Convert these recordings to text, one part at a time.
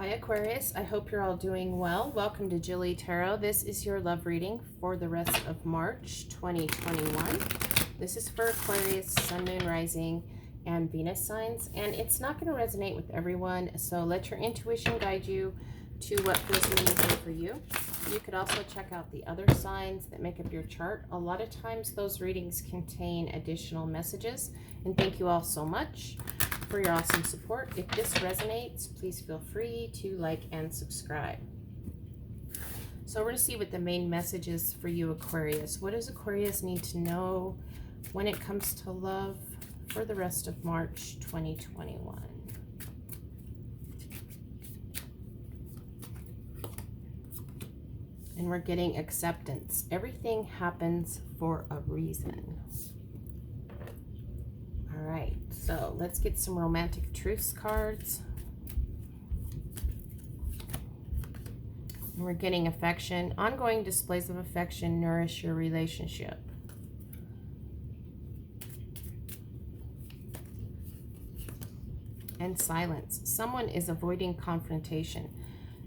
Hi Aquarius, I hope you're all doing well. Welcome to JilleTarot. This is your love reading for the rest of March 2021. This is for Aquarius, Sun, Moon, Rising, and Venus signs, and it's not going to resonate with everyone, so let your intuition guide you to what feels meaningful for you. You could also check out the other signs that make up your chart. A lot of times those readings contain additional messages, and thank you all so much for your awesome support. If this resonates, please feel free to like and subscribe. So we're going to see what the main message is for you, Aquarius. What does Aquarius need to know when it comes to love for the rest of March 2021? And we're getting acceptance. Everything happens for a reason. All right, so let's get some romantic truths cards. And we're getting affection. Ongoing displays of affection nourish your relationship. And silence. Someone is avoiding confrontation.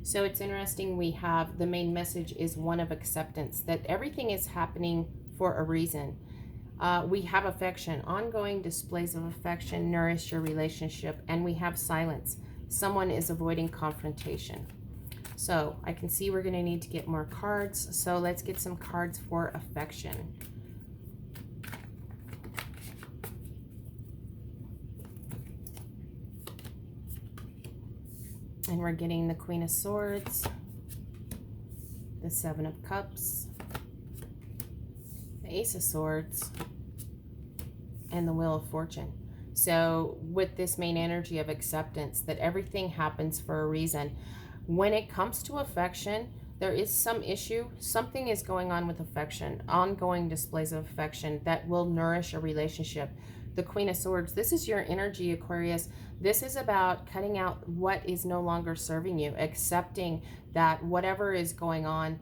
So it's interesting, we have the main message is one of acceptance, that everything is happening for a reason. We have affection. Ongoing displays of affection nourish your relationship. And we have silence. Someone is avoiding confrontation. So I can see we're going to need to get more cards. So let's get some cards for affection. And we're getting the Queen of Swords, the Seven of Cups, the Ace of Swords, and the Wheel of Fortune. So with this main energy of acceptance, that everything happens for a reason. When it comes to affection, there is some issue. Something is going on with affection, ongoing displays of affection that will nourish a relationship. The Queen of Swords, this is your energy, Aquarius. This is about cutting out what is no longer serving you, accepting that whatever is going on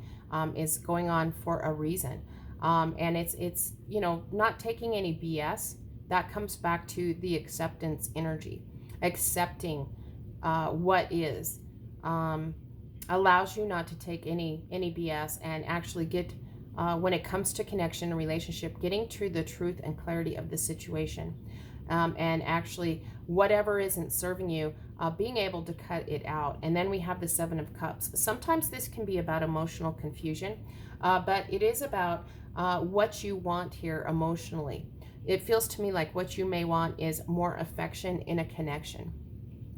for a reason. And it's you know, not taking any BS. That comes back to the acceptance energy. Accepting what is allows you not to take any BS and actually get when it comes to connection and relationship, getting to the truth and clarity of the situation, and actually whatever isn't serving you, being able to cut it out. And then we have the Seven of Cups. Sometimes this can be about emotional confusion, but it is about what you want here emotionally. It feels to me like what you may want is more affection in a connection,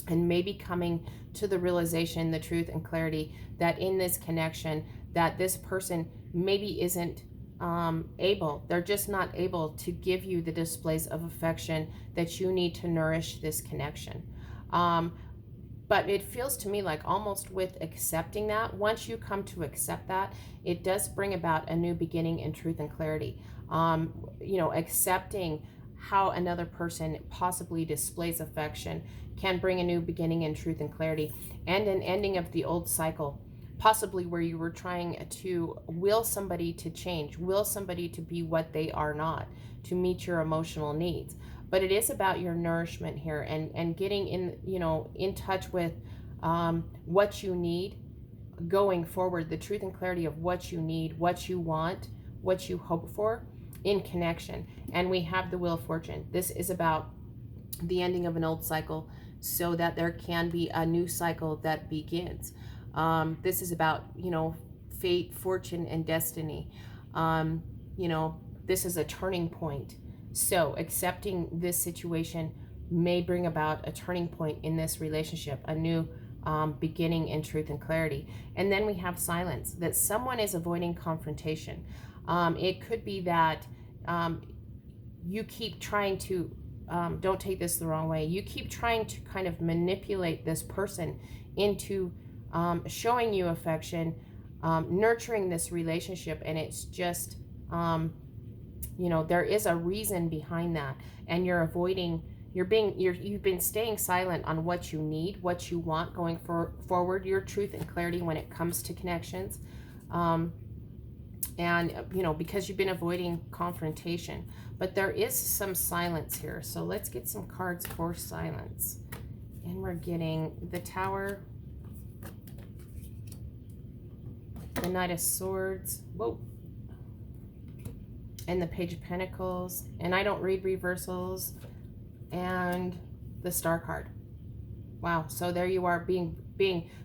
and maybe coming to the realization, the truth and clarity that in this connection, that this person maybe isn't they're just not able to give you the displays of affection that you need to nourish this connection. But it feels to me like almost with accepting that, once you come to accept that, it does bring about a new beginning in truth and clarity. You know, accepting how another person possibly displays affection can bring a new beginning in truth and clarity, and an ending of the old cycle, possibly where you were trying to will somebody to change, will somebody to be what they are not, to meet your emotional needs. But it is about your nourishment here, and getting in, you know, in touch with what you need going forward, the truth and clarity of what you need, what you want, what you hope for in connection. And we have the Wheel of Fortune. This is about the ending of an old cycle so that there can be a new cycle that begins. This is about, you know, fate, fortune, and destiny. You know, this is a turning point. So accepting this situation may bring about a turning point in this relationship, a new beginning in truth and clarity. And then we have silence, that someone is avoiding confrontation. It could be that you keep trying to, don't take this the wrong way, you keep trying to kind of manipulate this person into showing you affection, nurturing this relationship, and it's just, you know, there is a reason behind that, and you're avoiding, you've been staying silent on what you need, what you want going forward, your truth and clarity when it comes to connections, and you know, because you've been avoiding confrontation. But there is some silence here, so let's get some cards for silence. And we're getting the Tower, the Knight of Swords, whoa, and the Page of Pentacles, and I don't read reversals, and the Star card. Wow, so there you are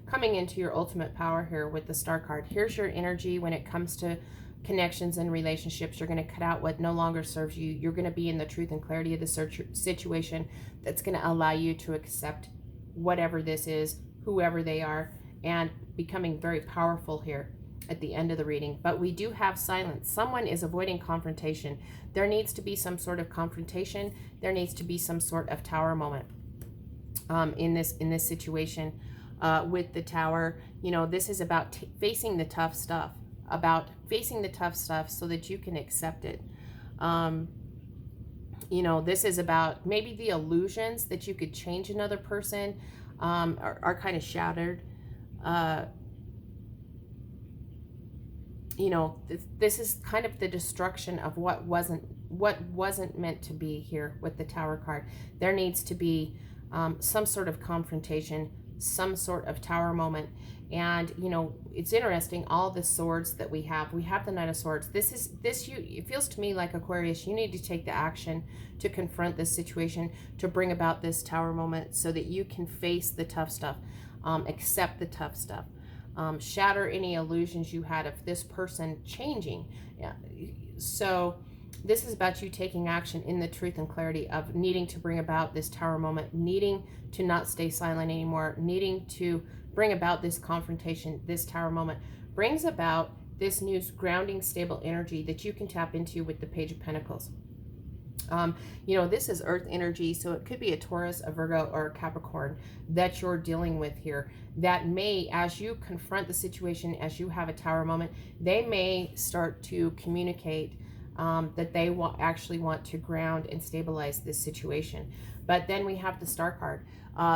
coming into your ultimate power here with the Star card. Here's your energy when it comes to connections and relationships. You're going to cut out what no longer serves you. You're going to be in the truth and clarity of the situation that's going to allow you to accept whatever this is, whoever they are, and becoming very powerful here at the end of the reading. But we do have silence. Someone is avoiding confrontation. There needs to be some sort of confrontation. There needs to be some sort of tower moment in this situation with the Tower. You know, this is about facing the tough stuff, so that you can accept it. You know, this is about maybe the illusions that you could change another person are kind of shattered. You know, this is kind of the destruction of what wasn't meant to be here with the Tower card. There needs to be some sort of confrontation, some sort of tower moment. And you know, it's interesting, all the swords that we have the Knight of Swords. It feels to me like, Aquarius, you need to take the action to confront this situation, to bring about this tower moment so that you can face the tough stuff, accept the tough stuff, shatter any illusions you had of this person changing. Yeah. So this is about you taking action in the truth and clarity of needing to bring about this tower moment, needing to not stay silent anymore, needing to bring about this confrontation. This tower moment brings about this new grounding, stable energy that you can tap into with the Page of Pentacles. You know, this is earth energy, so it could be a Taurus, a Virgo, or a Capricorn that you're dealing with here. That may, as you confront the situation, as you have a tower moment, they may start to communicate that they actually want to ground and stabilize this situation. But then we have the Star card.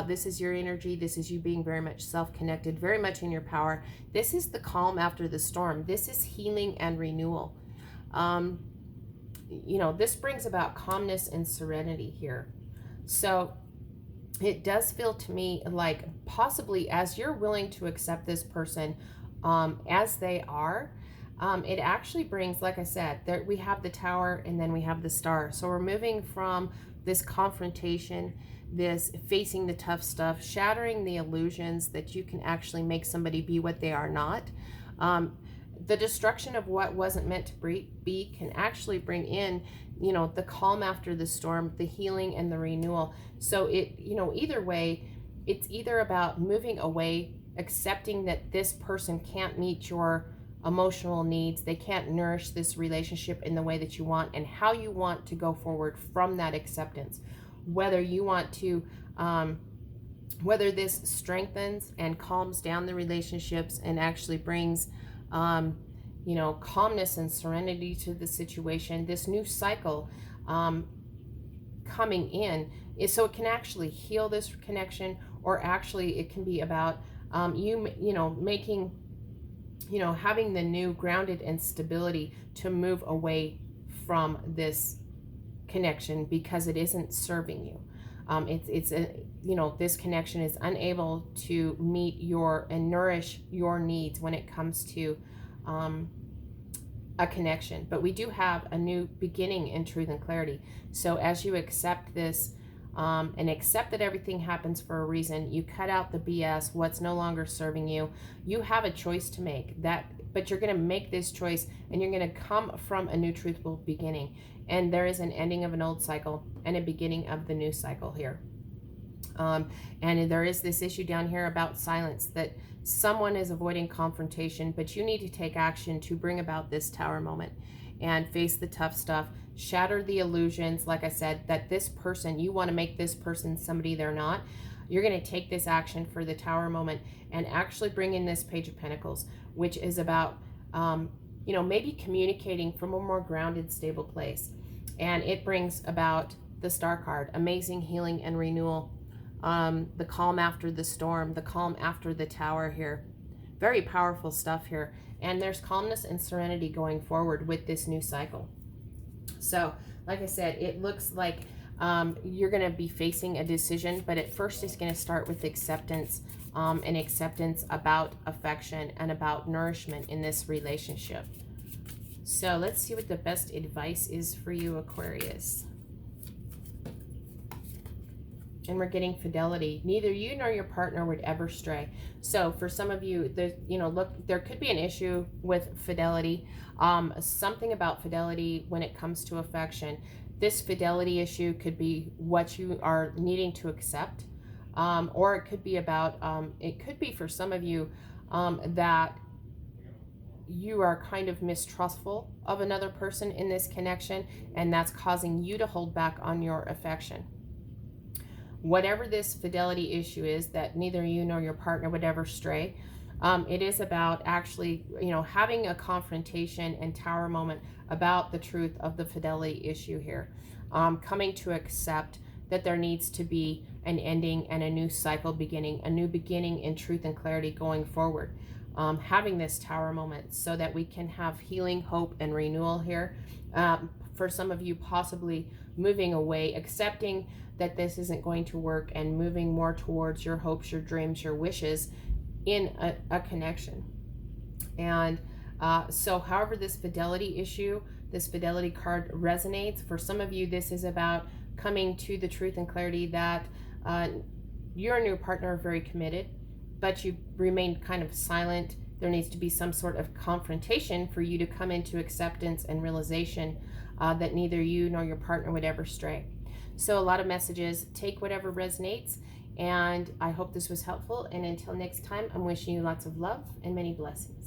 This is your energy. This is you being very much self-connected, very much in your power. This is the calm after the storm. This is healing and renewal. You know, this brings about calmness and serenity here. So it does feel to me like possibly as you're willing to accept this person as they are, it actually brings, like I said, there we have the Tower and then we have the Star. So we're moving from this confrontation, this facing the tough stuff, shattering the illusions that you can actually make somebody be what they are not. The destruction of what wasn't meant to be can actually bring in, you know, the calm after the storm, the healing and the renewal. So it, you know, either way, it's either about moving away, accepting that this person can't meet your emotional needs, they can't nourish this relationship in the way that you want, and how you want to go forward from that acceptance. Whether you want to, whether this strengthens and calms down the relationships and actually brings you know, calmness and serenity to the situation, this new cycle coming in is so it can actually heal this connection, or actually it can be about you know, making, you know, having the new grounded and stability to move away from this connection because it isn't serving you. It's a, you know, this connection is unable to meet your and nourish your needs when it comes to a connection. But we do have a new beginning in truth and clarity. So as you accept this and accept that everything happens for a reason, you cut out the BS, what's no longer serving you. You have a choice to make that, but you're going to make this choice and you're going to come from a new truthful beginning. And there is an ending of an old cycle and a beginning of the new cycle here. And there is this issue down here about silence, that someone is avoiding confrontation, but you need to take action to bring about this tower moment and face the tough stuff, shatter the illusions. Like I said, that this person, you want to make this person somebody they're not. You're going to take this action for the tower moment and actually bring in this Page of Pentacles, which is about you know, maybe communicating from a more grounded, stable place. And it brings about the Star card, amazing healing and renewal, the calm after the storm, the calm after the Tower here. Very powerful stuff here. And there's calmness and serenity going forward with this new cycle. So, like I said, it looks like You're going to be facing a decision, but at first it's going to start with acceptance, and acceptance about affection and about nourishment in this relationship. So let's see what the best advice is for you, Aquarius. And we're getting fidelity. Neither you nor your partner would ever stray. So for some of you, look, there could be an issue with fidelity. Something about fidelity when it comes to affection. This fidelity issue could be what you are needing to accept. Or it could be about, it could be for some of you that you are kind of mistrustful of another person in this connection, and that's causing you to hold back on your affection. Whatever this fidelity issue is that neither you nor your partner would ever stray, it is about actually, having a confrontation and tower moment about the truth of the fidelity issue here. Coming to accept that there needs to be an ending and a new cycle beginning, a new beginning in truth and clarity going forward. Having this tower moment so that we can have healing, hope, and renewal here. For some of you, possibly moving away, accepting that this isn't going to work, and moving more towards your hopes, your dreams, your wishes in a connection. And so however this fidelity issue, this fidelity card resonates, for some of you, this is about coming to the truth and clarity that you and your partner are very committed, but you remain kind of silent. There needs to be some sort of confrontation for you to come into acceptance and realization that neither you nor your partner would ever stray. So a lot of messages. Take whatever resonates, and I hope this was helpful. And until next time, I'm wishing you lots of love and many blessings.